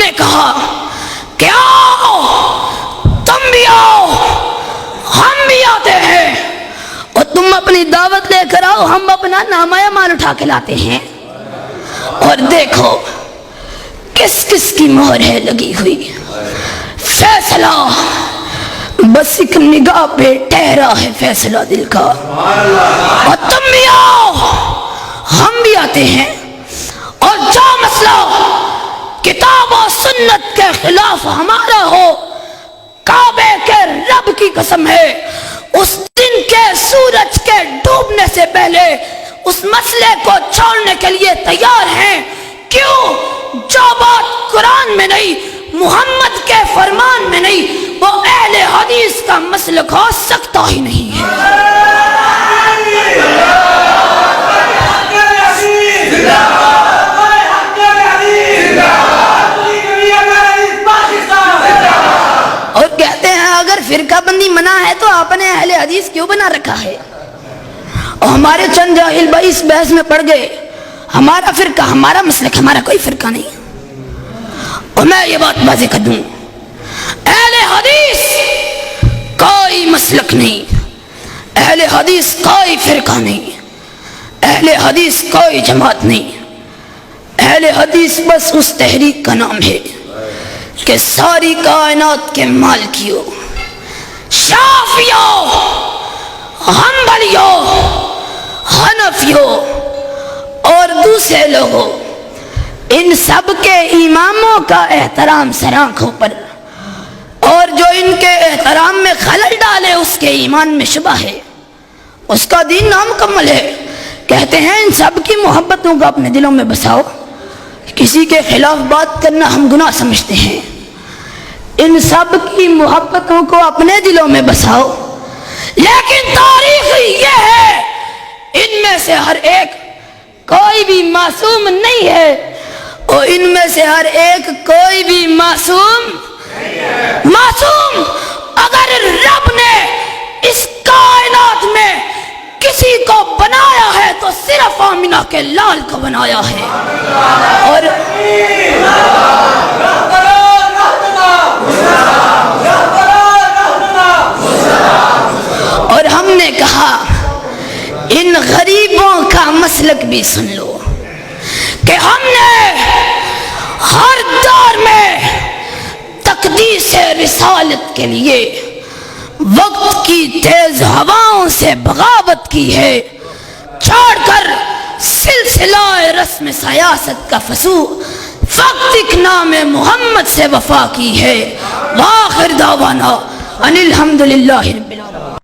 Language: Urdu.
نے کہا کہ آؤ تم بھی آؤ ہم بھی آتے ہیں، اور تم اپنی دعوت لے کر آؤ، ہم اپنا نامہ اعمال اٹھا کے لاتے ہیں، اور دیکھو کس کس کی مہر ہے لگی ہوئی۔ فیصلہ بس ایک نگاہ پہ ٹھہرا ہے فیصلہ دل کا، اور تم بھی آؤ ہم بھی آتے ہیں، اور جو مسئلہ کتاب و سنت کے خلاف ہمارا ہو، کعبے کے رب کی قسم ہے اس دن کے سورج کے ڈوبنے سے پہلے اس مسئلے کو چھوڑنے کے لیے تیار ہیں۔ کیوں؟ جو بات قرآن میں نہیں، محمد کے فرمان میں نہیں، وہ اہل حدیث کا مسلک ہو سکتا ہی نہیں ہے۔ اور کہتے ہیں اگر فرقہ بندی منع ہے تو آپ نے اہل حدیث کیوں بنا رکھا ہے؟ اور ہمارے چند جاہل بھائی اس بحث میں پڑ گئے، ہمارا فرقہ، ہمارا مسلک، ہمارا کوئی فرقہ نہیں۔ اور میں یہ بات واضح کر دوں، اہل حدیث کوئی مسلک نہیں، اہل حدیث کوئی فرقہ نہیں، اہل حدیث کوئی جماعت نہیں، اہل حدیث بس اس تحریک کا نام ہے کہ ساری کائنات کے مالکیوں، شافعیوں، حنبلیوں، حنفیوں اور دوسرے لوگوں، ان سب کے اماموں کا احترام سر آنکھوں پر، اور جو ان کے احترام میں خلل ڈالے اس کے ایمان میں شبہ ہے، اس کا دین نامکمل ہے۔ کہتے ہیں ان سب کی محبتوں کو اپنے دلوں میں بساؤ، کسی کے خلاف بات کرنا ہم گناہ سمجھتے ہیں، ان سب کی محبتوں کو اپنے دلوں میں بساؤ، لیکن تاریخ یہ ہے ان میں سے ہر ایک کوئی بھی معصوم نہیں ہے، اور ان میں سے ہر ایک کوئی بھی معصوم اگر رب نے اس کائنات میں کسی کو بنایا ہے تو صرف آمینہ کے لال کو بنایا ہے۔ اور ہم نے کہا ان غریبوں کا مسلک بھی سن لو کہ ہم نے ہر دور میں تقدیس رسالت کے لیے وقت کی تیز ہواؤں سے بغاوت کی ہے، چھوڑ کر سلسلہ رسم سیاست کا فسو فقط نام محمد سے وفا کی ہے۔ وآخر دعوانا ان الحمدللہ رب العالمین۔